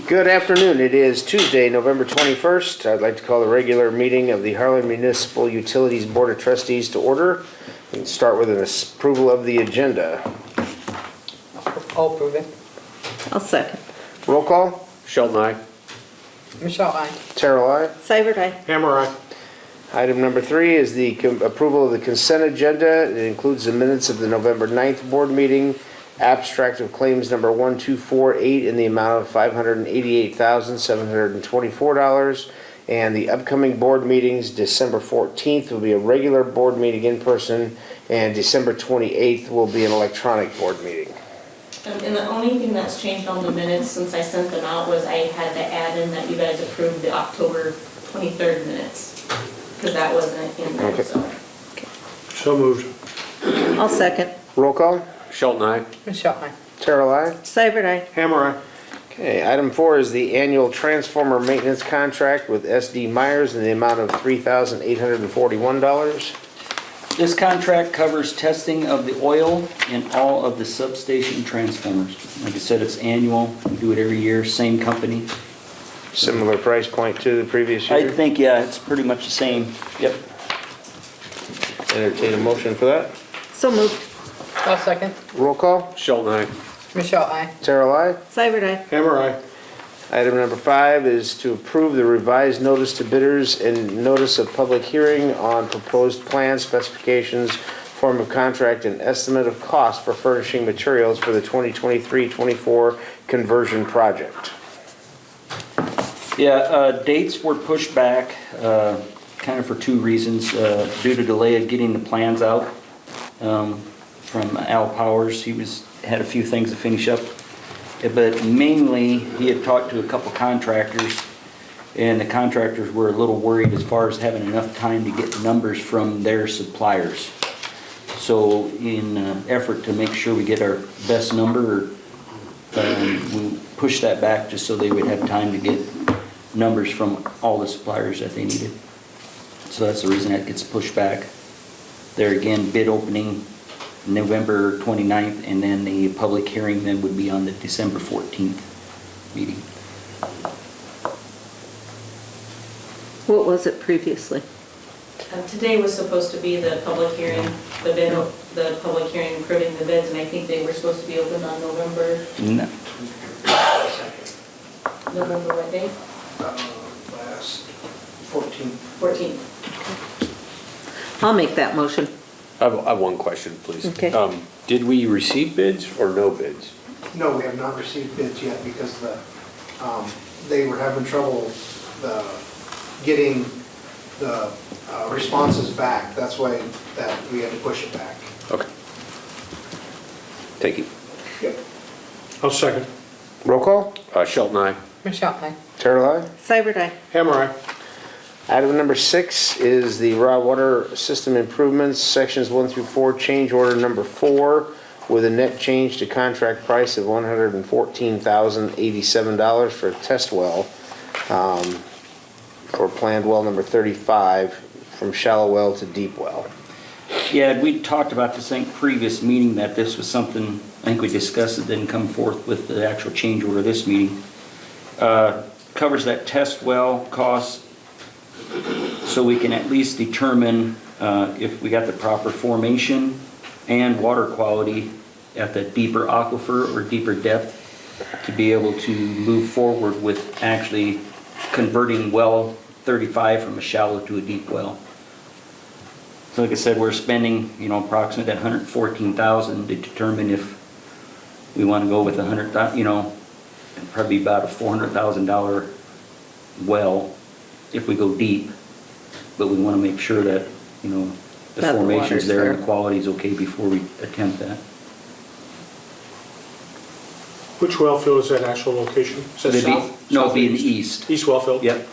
Good afternoon. It is Tuesday, November 21st. I'd like to call the regular meeting of the Harlan Municipal Utilities Board of Trustees to order. We can start with an approval of the agenda. I'll approve it. I'll second. Roll call. Sheldon, aye. Michelle, aye. Terrell, aye. Seibert, aye. Hammer, aye. Item number 3 is the approval of the consent agenda. It includes the minutes of the November 9th board meeting, abstract of claims number 1248 in the amount of $588,724, and the upcoming board meetings. December 14th will be a regular board meeting in person, and December 28th will be an electronic board meeting. And the only thing that's changed on the minutes since I sent them out was I had to add in that you guys approved the October 23rd minutes, because that wasn't in there, Okay. So moved. I'll second. Roll call. Sheldon, aye. Michelle, aye. Terrell, aye. Seibert, aye. Hammer, aye. Okay, item 4 is the annual transformer maintenance contract with SD Myers in the amount of $3,841. This contract covers testing of the oil in all of the substation transformers. Like I said, it's annual, we do it every year, same company. Similar price point to the previous I year. think, yeah, it's pretty much the same, yep. Entertain a motion for that. So moved. I'll second. Roll call. Sheldon, aye. Michelle, aye. Terrell, aye. Seibert, aye. Hammer, aye. Item number 5 is to approve the revised notice to bidders and notice of public hearing on proposed plan specifications, form of contract, and estimate of cost for furnishing materials for the 2023-24 conversion project. Yeah, dates were pushed back, kind of for two reasons. Due to delay of getting the plans out from Al Powers. He had a few things to finish up. But mainly, he had talked to a couple contractors, and the contractors were a little worried as far as having enough time to get numbers from their suppliers. So in an effort to make sure we get our best number, we pushed that back just so they would have time to get numbers from all the suppliers that they needed. So that's the reason that gets pushed back. There again, bid opening November 29th, and then the public hearing then would be on the December 14th meeting. What was it previously? Today was supposed to be the public hearing, the public hearing approving the bids, and I think they were supposed to be open on November what day? Last 14th. 14th. I'll make that motion. I have one question, please. Okay. Did we receive bids or no bids? No, we have not received bids yet because they were having trouble getting the responses back. That's why that we had to push it back. Okay. Thank you. Yep. I'll second. Roll call. Sheldon, aye. Michelle, aye. Terrell, aye. Seibert, aye. Hammer, aye. Item number 6 is the raw water system improvements, sections 1 through 4, change order number 4, with a net change to contract price of $114,087 for a test well for planned well number 35 from shallow well to deep well. Yeah, we talked about this, I think, previous meeting, that this was something, I think we discussed, it didn't come forth with the actual change order this meeting. Covers that test well cost, so we can at least determine if we got the proper formation and water quality at the deeper aquifer or deeper depth to be able to move forward with actually converting well 35 from a shallow to a deep well. So like I said, we're spending, approximately that $114,000 to determine if we want to go with probably about a $400,000 well if we go deep, but we want to make sure that, the That the formation's water's there and there. the quality's okay before we attempt that. Which well field is that actual location? Is that It'd be- south? No, it'd be in the Southeast? east. East well field? Yep.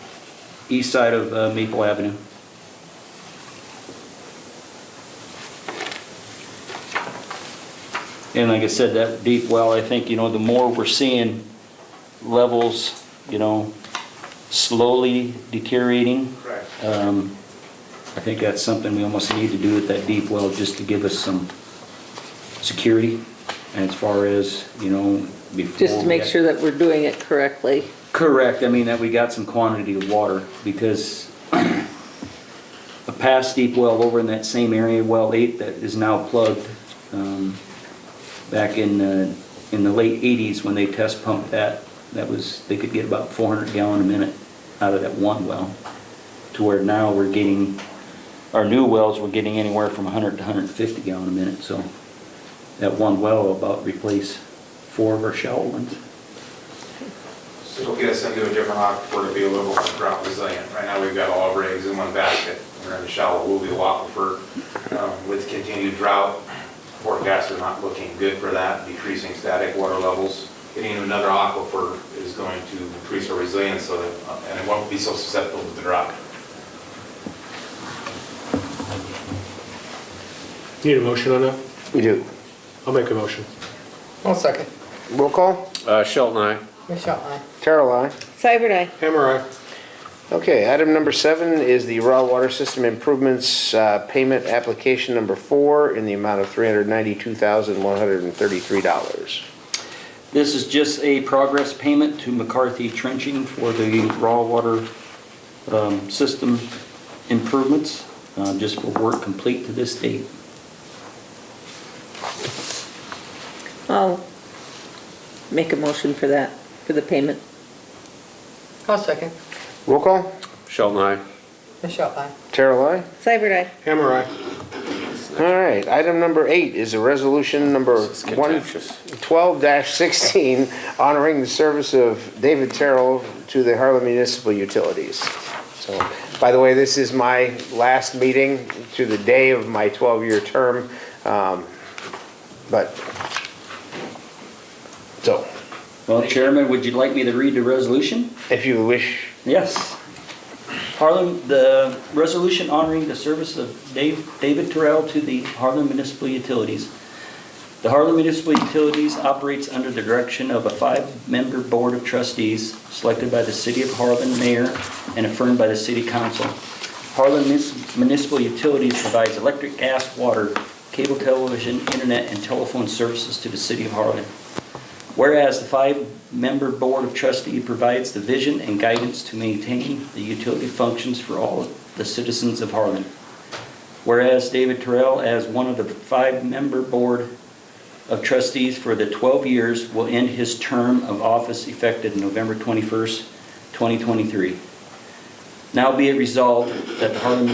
East side of Maple Avenue. And like I said, that deep well, I think, the more we're seeing levels, slowly deteriorating. Correct. I think that's something we almost need to do with that deep well, just to give us some security. And as far as, before. Just to make sure that we're doing it correctly. Correct, I mean, that we got some quantity of water, because a past deep well over in that same area, well 8, that is now plugged, back in the late 80s when they test pumped that was, they could get about 400 gallon a minute out of that one well, to where now we're getting, our new wells, we're getting anywhere from 100 to 150 gallon a minute, so that one well will about replace 4 of our shallow ones. So it'll get us into a different aquifer to be a little more drought resilient. Right now, we've got all of our eggs in one basket. We're in the shallow alluvial aquifer. With continued drought, forecasts are not looking good for that, decreasing static water levels. Getting into another aquifer is going to increase our resilience so that, and it won't be so susceptible to the drought. Need a motion on that? We do. I'll make a motion. I'll second. Roll call? Shelton, aye. Michelle, aye. Carol, aye. Seibert, aye. Hammer, aye. Okay, item number 7 is the raw water system improvements payment application number 4 in the amount of $392,133. This is just a progress payment to McCarthy Trenching for the raw water system improvements, just for work complete to this date. I'll make a motion for that, for the payment. I'll second. Roll call? Shelton, aye. Michelle, aye. Carol, aye. Seibert, aye. Hammer, aye. All right, item number 8 is a resolution number This is contentious. 12-16 honoring the service of David Terrell to the Harlan Municipal Utilities. So, by the way, this is my last meeting to the day of my 12-year term, so, Well, Chairman, would you like me to read the resolution? if you wish, Yes. Harlan, the resolution honoring the service of David Terrell to the Harlan Municipal Utilities. The Harlan Municipal Utilities operates under the direction of a 5-member board of trustees selected by the City of Harlan Mayor and affirmed by the City Council. Harlan Municipal Utilities provides electric, gas, water, cable television, internet, and telephone services to the City of Harlan. Whereas the 5-member Board of Trustees provides the vision and guidance to maintain the utility functions for all the citizens of Harlan. Whereas David Terrell, as one of the 5-member Board of Trustees for the 12 years, will end his term of office effective November 21st, 2023. Now be it resolved that the Harlan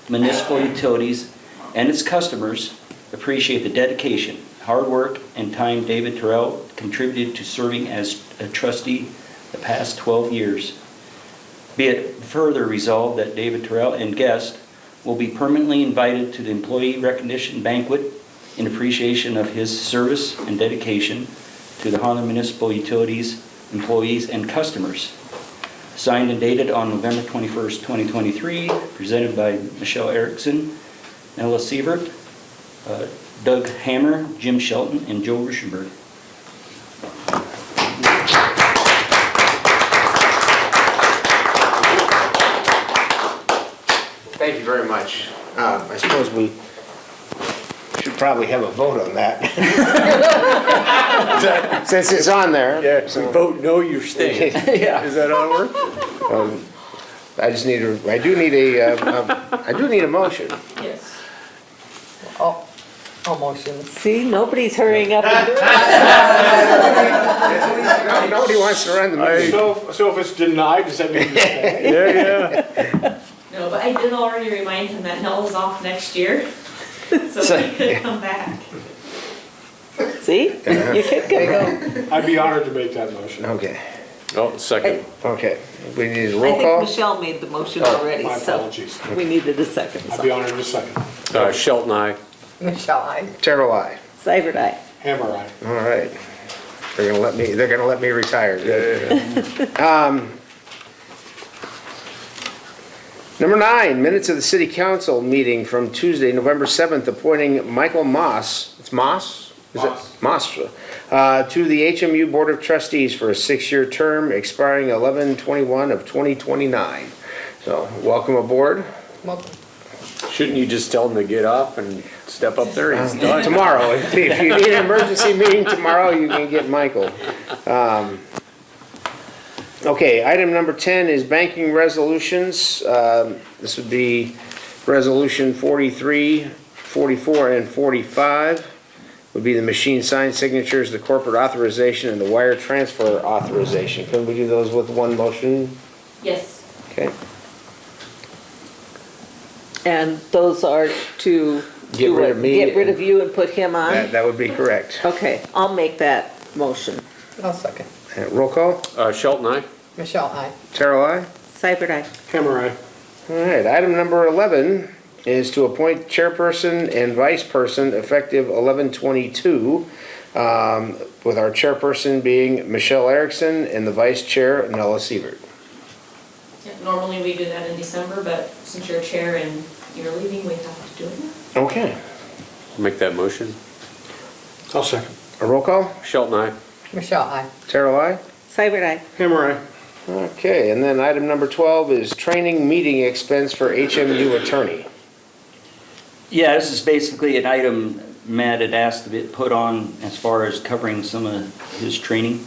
Municipal Utilities and its customers appreciate the dedication, hard work, and time David Terrell contributed to serving as a trustee the past 12 years. Be it further resolved that David Terrell and guests will be permanently invited to the employee recognition banquet in appreciation of his service and dedication to the Harlan Municipal Utilities employees and customers. Signed and dated on November 21st, 2023, presented by Michelle Erickson, Ella Sievert, Doug Hammer, Jim Shelton, and Joe Rischenberg. thank you very much. I suppose we should probably have a vote on that. Since it's on there. Yeah, so vote no, you're staying. Yeah. Is that how it works? I do need a motion. Yes. I'll motion. See, nobody's hurrying up. Nobody wants to run the meeting. So if it's denied, does that mean it's staying? Yeah. No, but I did already remind him that Nell is off next year, so he could come back. See, you could There go. you go. I'd be honored to make that motion. Okay, Oh, second. okay. We need a I roll think call? Michelle made the motion already, My so apologies. we needed a second. I'd be honored to second. Shelton, aye. Michelle, aye. Terrell, aye. Seibert, aye. Hammer, aye. All right. They're gonna let me retire. Number 9, minutes of the city council meeting from Tuesday, November 7th, appointing Michael Moss, it's Moss? Is it? Moss, to the HMU Board of Trustees for a 6-year term expiring 11/21 of 2029. So, welcome aboard. Welcome. Shouldn't you just tell him to get off and step up there? He's done. Tomorrow, if you need an emergency meeting tomorrow, you can get Michael. Okay, item number 10 is banking resolutions. This would be resolution 43, 44, and 45. Would be the machine sign signatures, the corporate authorization, and the wire transfer authorization. Can we do those with one motion? Yes. Okay. And those are to Get do rid what? of me Get rid and- of you and put him on? That would be correct. Okay, I'll make that motion. I'll second. Roll call. Shelton, aye? Michelle, aye. Terrell, aye. Seibert, aye. Hammer eye. All right, item number 11 is to appoint chairperson and vice person effective 11/22, with our chairperson being Michelle Erickson and the vice chair Nella Sievert. Yeah, normally we do that in December, but since you're chair and you're leaving, we have to do it now. Okay, Make that motion. I'll second. a roll call. Shelton, aye? Michelle, aye. Terrell, aye. Seibert, aye. Hammer eye. Okay, and then item number 12 is training meeting expense for HMU attorney. Yeah, this is basically an item Matt had asked to be put on as far as covering some of his training.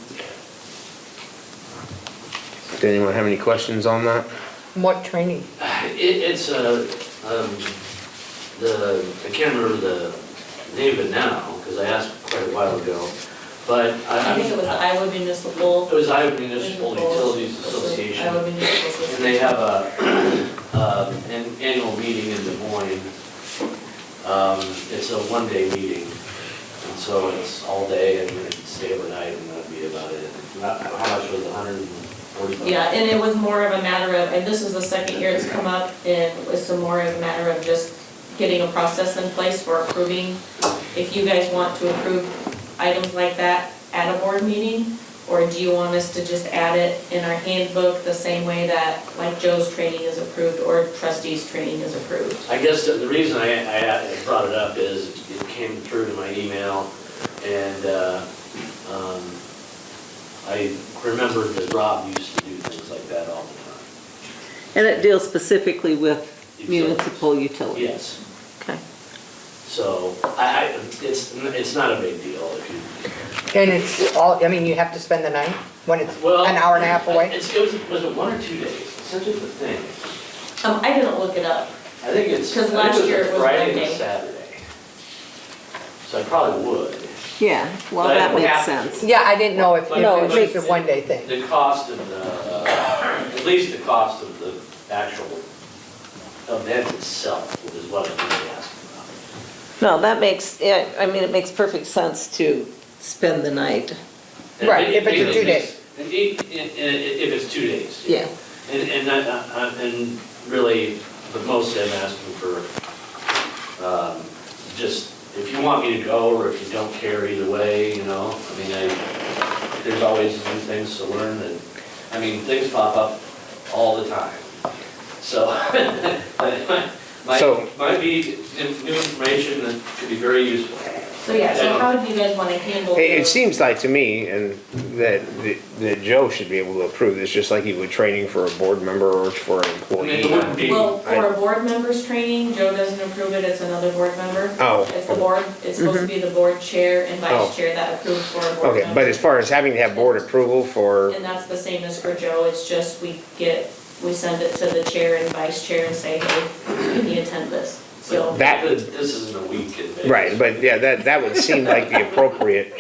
Does anyone have any questions on that? What training? It's I can't remember the name of it now, because I asked quite a while ago, but I think it was the Iowa Municipal. It was Iowa Municipal Utilities Association, Iowa Municipal Association. and they have an annual meeting in Des Moines. It's a one-day meeting, and so it's all day, and you stay overnight, and that'd be about it. How much was it, $140? Yeah, and it was more of a matter of, and this is the second year it's come up, and it was some more of a matter of just getting a process in place for approving. If you guys want to approve items like that at a board meeting, or do you want us to just add it in our handbook the same way that like Joe's training is approved or trustees' training is approved? I guess the reason I brought it up is it came through to my email, and I remembered that Rob used to do things like that all the time. And it deals specifically with Utilities. municipal utilities? Yes, Okay. so it's not a big deal if you. And it's all, I mean, you have to spend the night when it's an hour and a half away? Was it 1 or 2 days? Such a the thing. I didn't look it up. I think it's. 'Cause last year it was Friday one and day. Saturday. So I probably would. Yeah, well, But I that don't makes have to. sense. Yeah, I didn't know if No, it it was makes- just a one-day thing. The cost of at least the cost of the actual event itself is what I'm really asking about. No, that makes, yeah, I mean, it makes perfect sense to spend the night. And Right, if it's a 2 day. If it's 2 days. Yeah. And really, but mostly I'm asking for, just, if you want me to go or if you don't care either way, you know, I mean, there's always new things to learn, and, I mean, things pop up all the time. So, So- might be new information that could be very useful. So yeah, so how do you guys want to handle It this? seems like to me, and that Joe should be able to approve this, just like he would training for a board member or for an I mean, employee. it wouldn't be. Well, for a board member's training, Joe doesn't approve it, it's another board member. Oh. It's the board, it's supposed to be the board chair and Oh. vice chair that approves for a board Okay, member. but as far as having to have board approval for, And that's the same as for Joe, it's just we send it to the chair and vice chair and say, hey, can you attend this? So, That- This isn't a week in Vegas. right, but yeah, that would seem like the appropriate,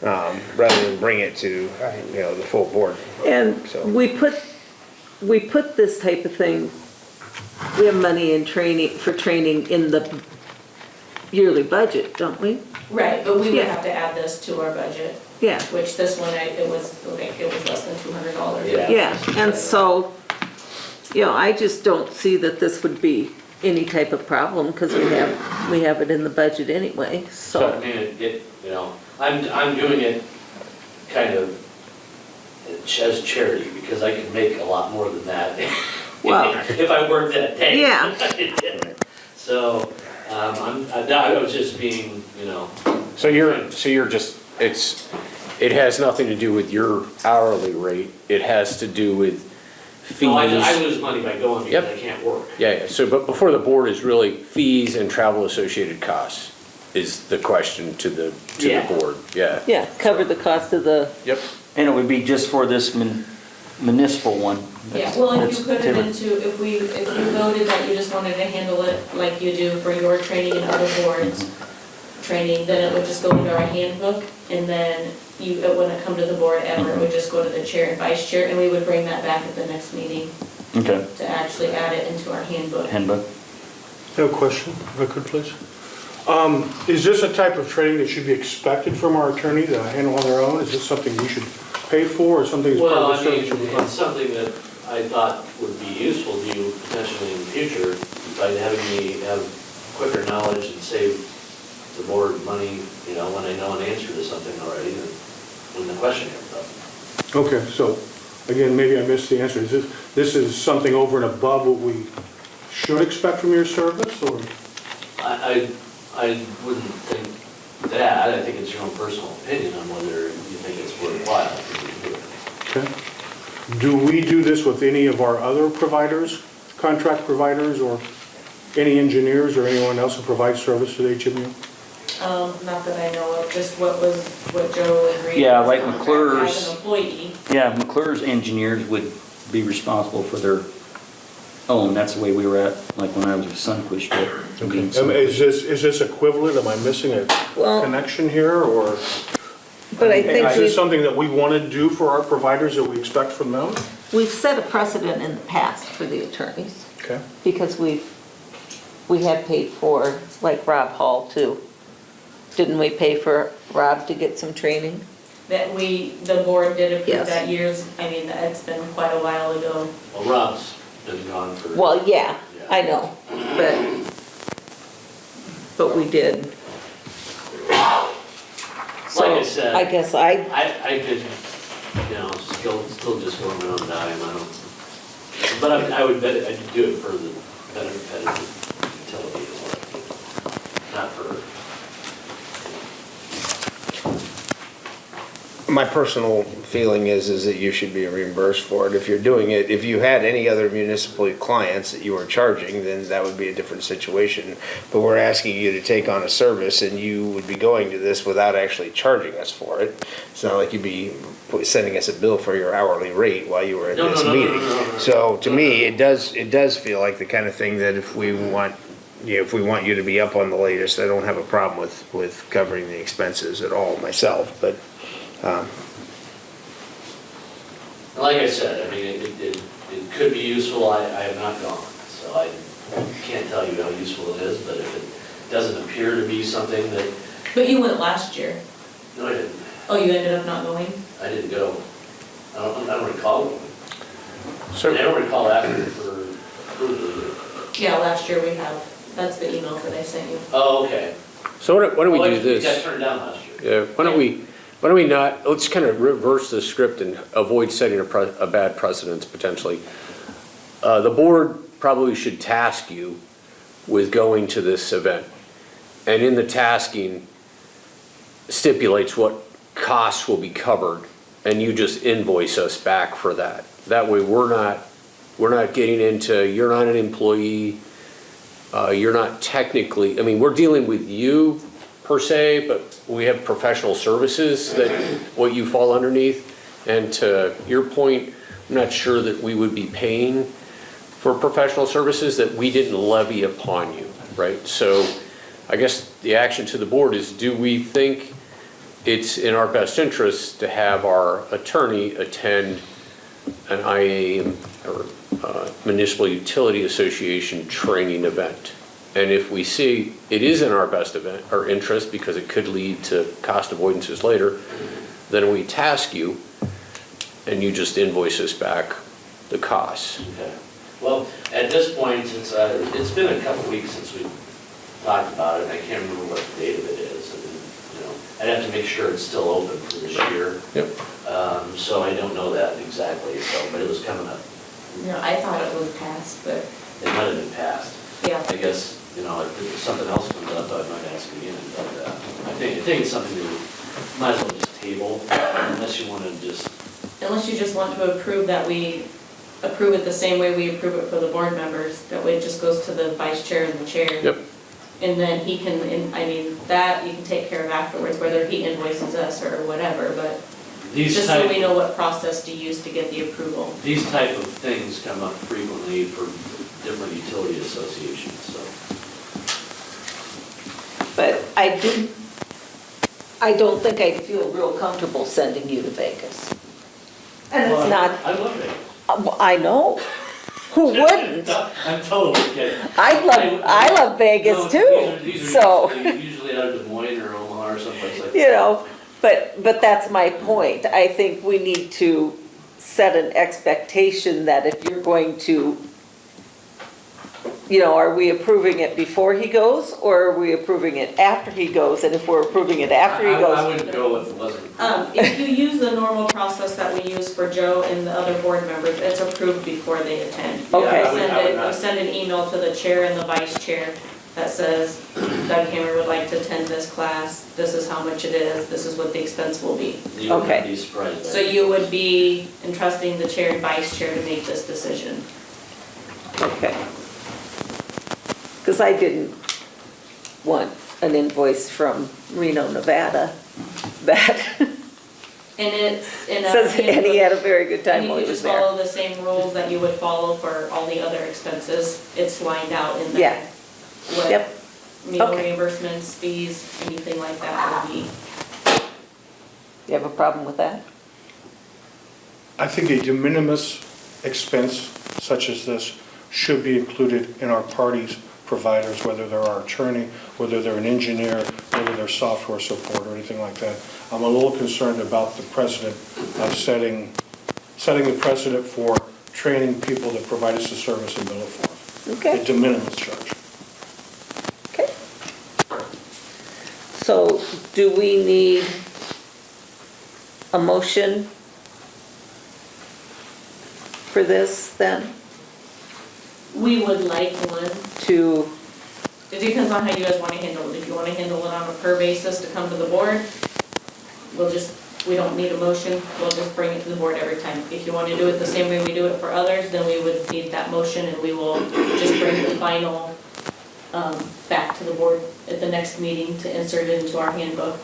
rather than bring it to, you know, the full board. And So- we put this type of thing, we have money in training, for training in the yearly budget, don't we? right, but we would Yeah. have to add this to our budget, Yeah, which this one, it was less than $200. Yeah. yeah, and so, you know, I just don't see that this would be any type of problem, because we have it in the budget anyway, So, so. I mean, you know, I'm doing it kind of as charity, because I can make a lot more than that Well- if I work that day. Yeah. So, I was just being, you know, So you're just, it has nothing to do with your hourly rate, it has to do with fees. no, I lose money by going because Yep. I can't work. Yeah, so, but before the board is really fees and travel associated costs is the question to the Yeah. board, yeah. Yeah, cover the cost of the, Yep. And it would be just for this municipal one. Yeah, well, if That's you put it different. into, if you voted that you just wanted to handle it like you do for your training and other boards' training, then it would just go into our handbook, and then it wouldn't come to the board ever, it would just go to the chair and vice chair, and we would bring that back at the next meeting Okay, to actually add it into our handbook. handbook. I have a question, if I could, please. Is this a type of training that should be expected from our attorney to handle on their own? Is this something we should pay for, or something that's part Well, of I the mean, service? that we it's something that I thought would be useful to you potentially in the future by having me have quicker knowledge and save the board money, you know, when I know an answer to something already, than when the question comes up. Okay, so, again, maybe I missed the answer. Is this is something over and above what we should expect from your service, or? I wouldn't think that. I think it's your own personal opinion on whether you think it's worthwhile to do it. Okay. Do we do this with any of our other providers, contract providers, or any engineers or anyone else who provides service to the HMU? Not that I know of, just what Joe agreed. Yeah, like As McClure's. an employee. Yeah, McClure's engineers would be responsible for their own. That's the way we were at, like when I was with Sunquist. Is this equivalent? Am I missing a Well- connection here, or? But I think Is this we- something that we want to do for our providers that we expect from them? we've set a precedent in the past for the attorneys, Okay. because we have paid for, like Rob Hall too. Didn't we pay for Rob to get some training? That the board did approve Yes. that it's been quite a while ago. Well, Rob's been gone for. Well, yeah, I know, but we did. Like I said. I guess I could, you know, still just go on my own dime, I don't, but I would bet, I'd do it for the benefit of utility as well, not for, My personal feeling is that you should be reimbursed for it. If you're doing it, if you had any other municipal clients that you were charging, then that would be a different situation. But we're asking you to take on a service, and you would be going to this without actually charging us for it. It's not like you'd be sending us a bill for your hourly rate while you were at No, this no, no, no, meeting. no, no, no. So to me, it does feel like the kind of thing that if we want you to be up on the latest, I don't have a problem with covering the expenses at all myself, but like I said, I mean, it could be useful, I have not gone, so I can't tell you how useful it is, but if it doesn't appear to be something that, But you went last year. no, I didn't, Oh, you ended up not going? I didn't go. I don't recall going. So- I don't recall asking for approval. Yeah, last year we have. That's the email that I sent you. Oh, okay. So why don't we Oh, do You got this? turned down last year. Yeah, why don't we not, let's kind of reverse the script and avoid setting a bad precedence potentially. The board probably should task you with going to this event. And in the tasking stipulates what costs will be covered, and you just invoice us back for that. That way we're not getting into, you're not an employee, you're not technically, I mean, we're dealing with you per se, but we have professional services that, what you fall underneath. And to your point, I'm not sure that we would be paying for professional services that we didn't levy upon you, right? So I guess the action to the board is, do we think it's in our best interest to have our attorney attend an IAM or Municipal Utility Association training event? And if we see it is in our best event or interest because it could lead to cost avoidances later, then we task you and you just invoice us back the costs. Okay. Well, at this point, it's been a couple weeks since we talked about it, and I can't remember what the date of it is. And, you know, I'd have to make sure it's still open for this year. Yep. So I don't know that exactly, but it was coming up. No, I thought it was passed, but It might have been passed. yeah. I guess, you know, if something else comes up, I might ask again, but I think it's something that we might as well just table, unless you want to just, Unless you just want to approve that we approve it the same way we approve it for the board members. That way it just goes to the vice chair and the chair. Yep. And then he can, that you can take care of afterwards, whether he invoices us or whatever, but These just so type, we know what process to use to get the approval. these type of things come up frequently for different utility associations, so. But I don't think I'd feel real comfortable sending you to Vegas. And Well, it's not, I love it. I know. Who wouldn't? I'm totally kidding. I love Vegas No, too, these are so, usually out of Des Moines or Omaha or someplace like that. you know, but that's my point. I think we need to set an expectation that if you're going to, you know, are we approving it before he goes, or are we approving it after he goes? And if we're approving it after he I goes, wouldn't go with the wasn't. If you use the normal process that we use for Joe and the other board members, it's approved before they attend. Okay. We send an email to the chair and the vice chair that says, Doug Hammer would like to attend this class, this is how much it is, this is what the expense will be. You would Okay. be surprised. So you would be entrusting the chair and vice chair to make this decision. okay. Because I didn't want an invoice from Reno, Nevada that And it's in a. says, and he had a very good time And while you he could was just there. follow the same rules that you would follow for all the other expenses. It's lined out in there. Yeah. What Yep. meal Okay. reimbursements, fees, anything like that would be. You have a problem with that? I think a de minimis expense such as this should be included in our parties providers, whether they're our attorney, whether they're an engineer, whether they're software support or anything like that. I'm a little concerned about the precedent of setting the precedent for training people that provide us a service and bill it for us. Okay. A de minimis charge. Okay. So do we need a motion for this then? We would like one. To, It depends on how you guys want to handle it. If you want to handle it on a per basis to come to the board, we don't need a motion, we'll just bring it to the board every time. If you want to do it the same way we do it for others, then we would need that motion and we will just bring the final back to the board at the next meeting to insert it into our handbook.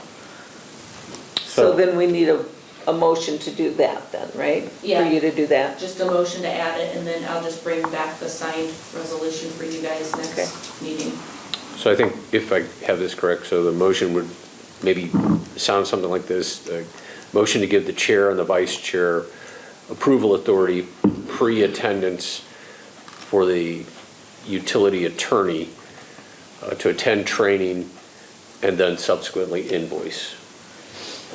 so then we need a motion to do that then, right? Yeah. For you to do that? Just a motion to add it, and then I'll just bring back the signed resolution for you guys next meeting. So I think if I have this correct, so the motion would maybe sound something like this. Motion to give the chair and the vice chair approval authority, pre-attendance for the utility attorney to attend training and then subsequently invoice.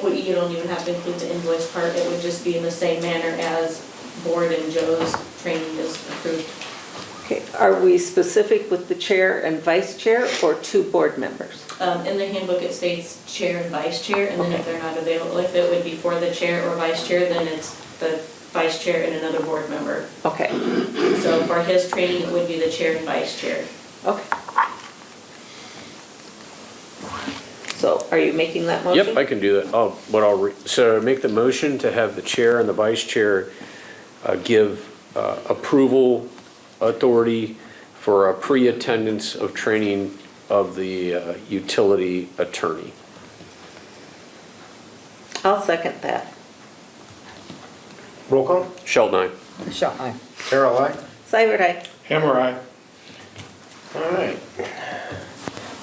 Well, you don't even have to include the invoice part, it would just be in the same manner as board and Joe's training is approved. Okay, are we specific with the chair and vice chair or two board members? In the handbook, it states chair and vice chair, and then if they're not available, if it would be for the chair or vice chair, then it's the vice chair and another board member. Okay, So for his training, it would be the chair and vice chair. okay. So are you making that motion? Yep, I can do that. So make the motion to have the chair and the vice chair give approval authority for a pre-attendance of training of the utility attorney. I'll second that. Roll call? Sheldon, aye. Michelle, aye. Carol, aye? Cyber aye. Hammer, aye. All right.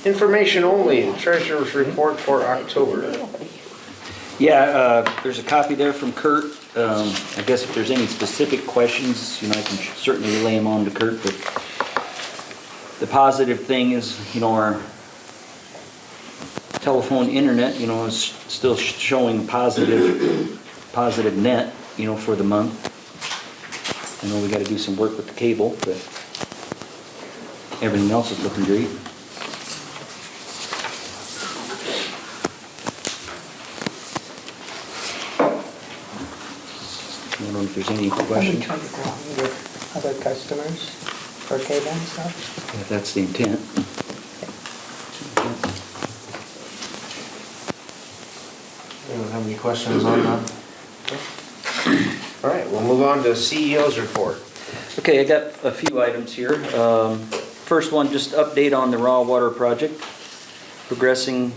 Information only, treasurer's report for October. Yeah, there's a copy there from Kurt. I guess if there's any specific questions, I can certainly relay them on to Kurt, but the positive thing is, our telephone internet, is still showing positive net, for the month. I know we gotta do some work with the cable, but everything else is looking great. I don't know if there's any Have we questions. tried to go out with other customers for cable and stuff? If that's the intent. Anyone have any questions on that? All right, we'll move on to CEO's report. Okay, I got a few items here. First one, just update on the raw water project, progressing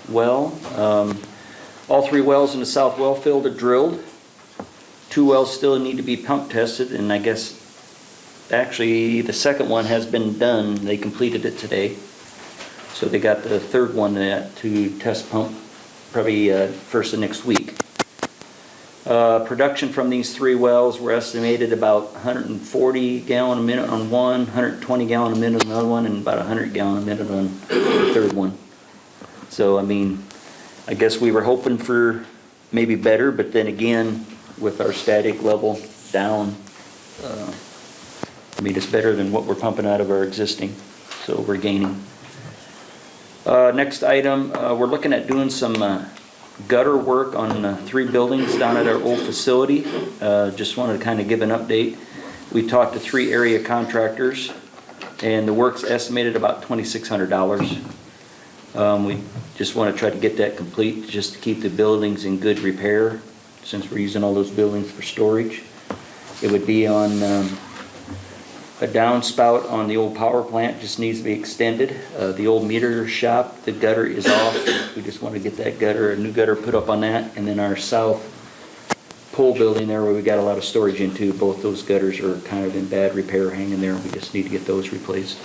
well. All 3 wells in the south well field are drilled. 2 wells still need to be pump tested, and I guess, actually, the second one has been done. They completed it today. So they got the third one to test pump probably first of next week. Production from these 3 wells were estimated about 140 gallon a minute on one, 120 gallon a minute on another one, and about 100 gallon a minute on the third one. So, I mean, I guess we were hoping for maybe better, but then again, with our static level down, I mean, it's better than what we're pumping out of our existing, so we're gaining. Next item, we're looking at doing some gutter work on 3 buildings down at our old facility. Just wanted to kind of give an update. We talked to 3 area contractors, and the work's estimated about $2,600. We just want to try to get that complete, just to keep the buildings in good repair, since we're using all those buildings for storage. It would be on a downspout on the old power plant, just needs to be extended. The old meter shop, the gutter is off. We just want to get that gutter, a new gutter put up on that. And then our south pole building there where we got a lot of storage into, both those gutters are kind of in bad repair hanging there. We just need to get those replaced.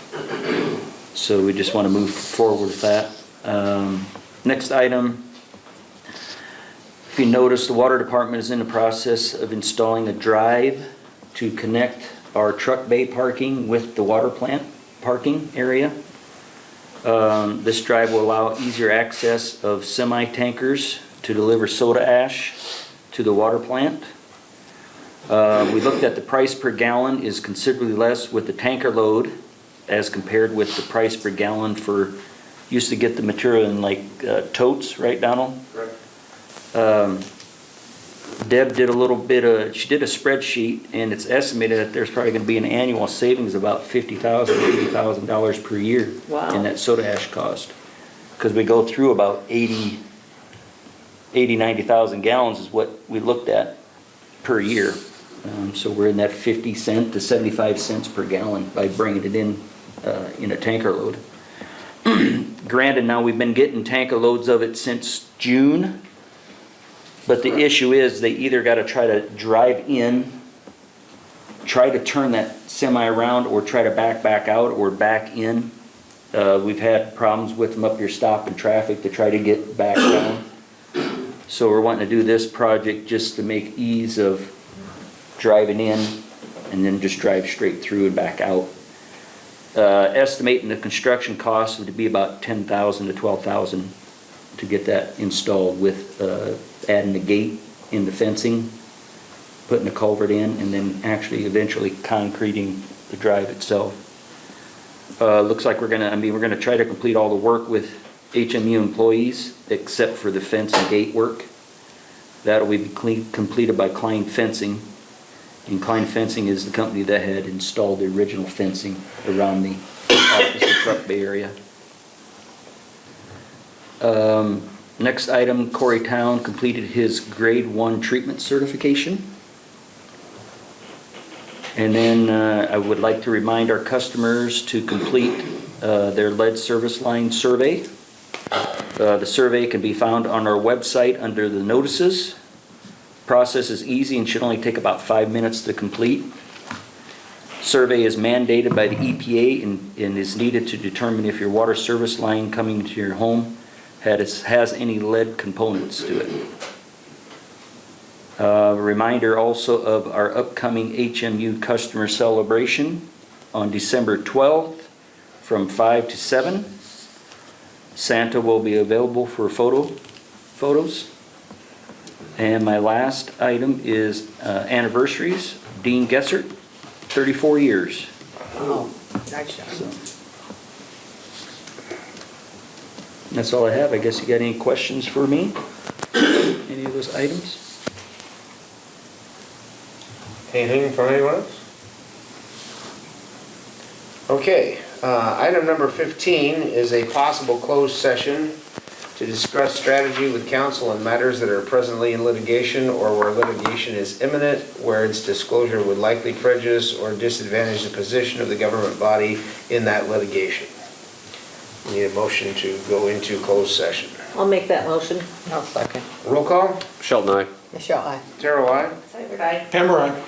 So we just want to move forward with that. Next item, if you notice, the water department is in the process of installing a drive to connect our truck bay parking with the water plant parking area. This drive will allow easier access of semi-tankers to deliver soda ash to the water plant. We looked at the price per gallon is considerably less with the tanker load as compared with the price per gallon for, used to get the material in like totes, right, Donald? Right. Deb did a little bit of, she did a spreadsheet, and it's estimated that there's probably going to be an annual savings of about $50,000, $80,000 per year Wow. in that soda ash cost. Because we go through about 90,000 gallons is what we looked at per year. So we're in that 50 cent to 75 cents per gallon by bringing it in a tanker load. Granted, now we've been getting tanker loads of it since June. But the issue is they either got to try to drive in, try to turn that semi around, or try to back out or back in. We've had problems with them up here stopping traffic to try to get back down. So we're wanting to do this project just to make ease of driving in and then just drive straight through and back out. Estimating the construction cost would be about $10,000 to $12,000 to get that installed with adding a gate in the fencing, putting a culvert in, and then actually eventually concreting the drive itself. Looks like we're gonna try to complete all the work with HMU employees except for the fence and gate work. That'll be completed by Klein Fencing. And Klein Fencing is the company that had installed the original fencing around the office and truck bay area. Next item, Corey Town completed his grade 1 treatment certification. And then I would like to remind our customers to complete their lead service line survey. The survey can be found on our website under the notices. Process is easy and should only take about 5 minutes to complete. Survey is mandated by the EPA and is needed to determine if your water service line coming to your home has any lead components to it. Reminder also of our upcoming HMU customer celebration on December 12th from 5 to 7. Santa will be available for photos. And my last item is anniversaries. Dean Gessert, 34 years. Oh, nice job. So, that's all I have. I guess you got any questions for me? Any of those items? Anything from anyone else? Okay, item number 15 is a possible closed session to discuss strategy with counsel on matters that are presently in litigation or where litigation is imminent, where its disclosure would likely prejudice or disadvantage the position of the government body in that litigation. Need a motion to go into closed session. I'll make that motion. I'll second. Roll call? Sheldon, aye. Michelle, aye. Darrell, aye? Cyber die. Hammer, aye.